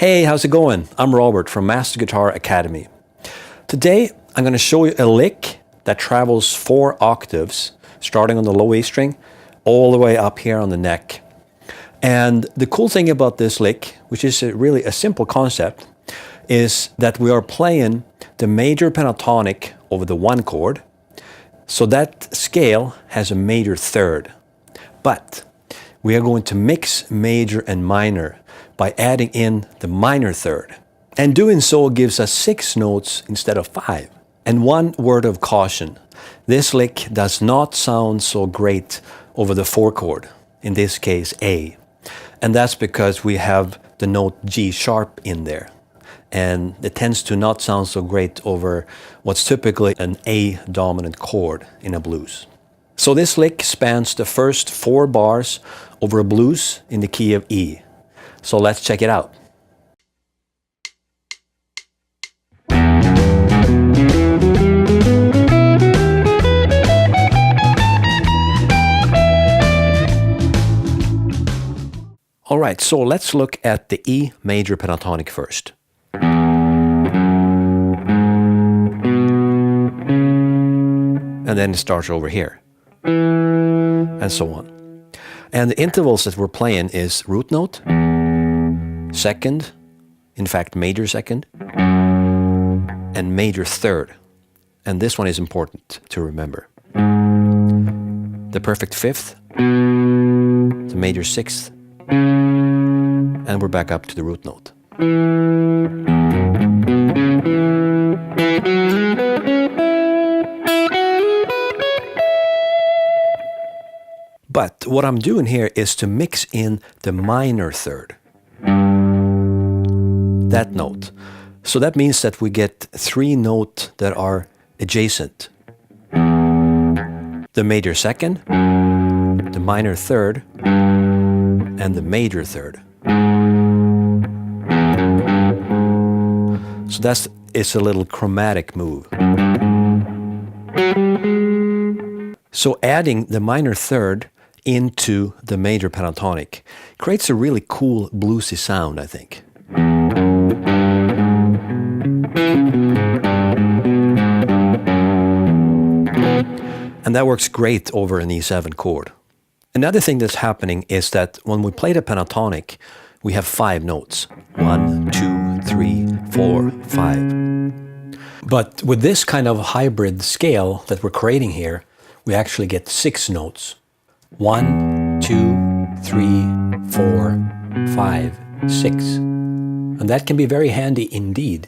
Hey, how's it going? I'm Robert from Master Guitar Academy. Today, I'm going to show you a lick that travels 4 octaves, starting on the low A string, all the way up here on the neck. And the cool thing about this lick, which is really a simple concept, is that we are playing the major pentatonic over the 1 chord. So that scale has a major third. But we are going to mix major and minor by adding in the minor third. And doing so gives us 6 notes instead of 5. And one word of caution, this lick does not sound so great over the 4 chord, in this case A. And that's because we have the note G sharp in there. And it tends to not sound so great over what's typically an A dominant chord in a blues. So this lick spans the first 4 bars over a blues in the key of E. So let's check it out. All right, so let's look at the E major pentatonic first. And then it starts over here, and so on. And the intervals that we're playing is root note, second, in fact major second, and major third. And this one is important to remember. The perfect fifth, the major sixth, and we're back up to the root note. But what I'm doing here is to mix in the minor third, that note. So that means that we get 3 notes that are adjacent. The major second, the minor third, and the major third. So it's a little chromatic move. So adding the minor third into the major pentatonic creates a really cool bluesy sound, I think. And that works great over an E7 chord. Another thing that's happening is that when we play the pentatonic, we have 5 notes. 1, 2, 3, 4, 5. But with this kind of hybrid scale that we're creating here, we actually get 6 notes. 1, 2, 3, 4, 5, 6. And that can be very handy indeed.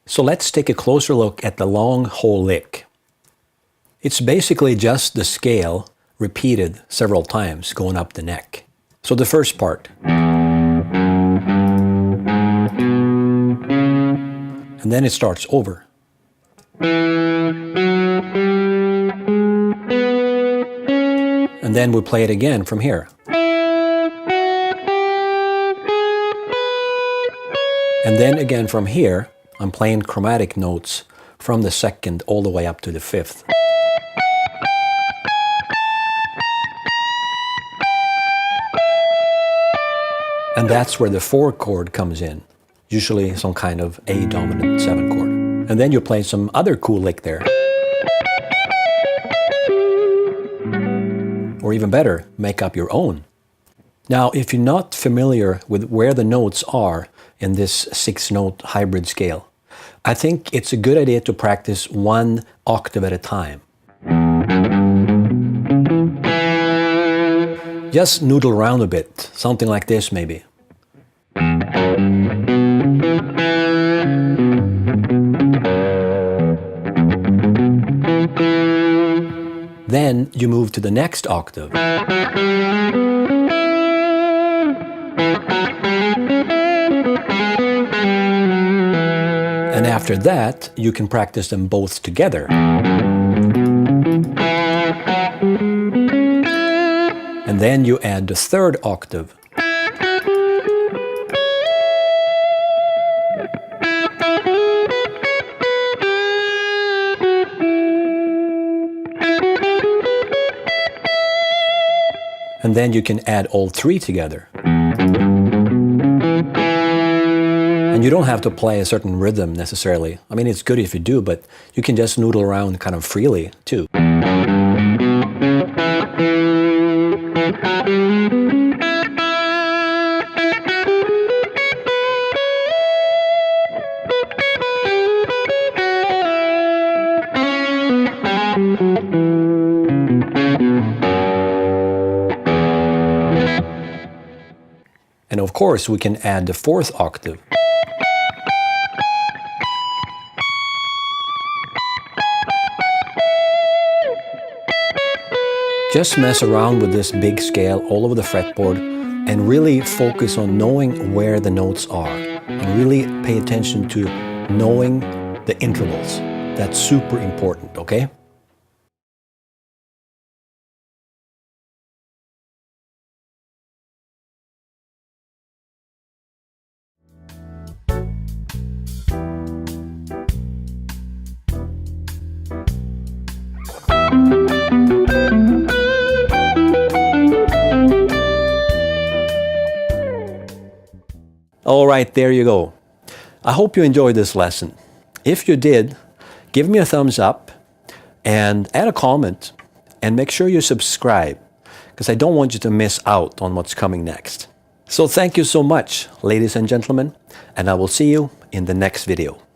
So let's take a closer look at the long whole lick. It's basically just the scale repeated several times going up the neck. So the first part. And then it starts over. And then we play it again from here. And then again from here, I'm playing chromatic notes from the second all the way up to the 5th. And that's where the 4 chord comes in, usually some kind of A dominant 7 chord. And then you play some other cool lick there. Or even better, make up your own. Now, if you're not familiar with where the notes are in this 6-note hybrid scale, I think it's a good idea to practice 1 octave at a time. Just noodle around a bit, something like this maybe. Then you move to the next octave. And after that, you can practice them both together. And then you add the 3rd octave. And then you can add all 3 together. And you don't have to play a certain rhythm necessarily. I mean, it's good if you do, but you can just noodle around kind of freely too. And of course, we can add the fourth octave. Just mess around with this big scale all over the fretboard and really focus on knowing where the notes are. And really pay attention to knowing the intervals. That's super important, okay? All right, there you go. I hope you enjoyed this lesson. If you did, give me a thumbs up and add a comment and make sure you subscribe because I don't want you to miss out on what's coming next. So thank you so much, ladies and gentlemen, and I will see you in the next video.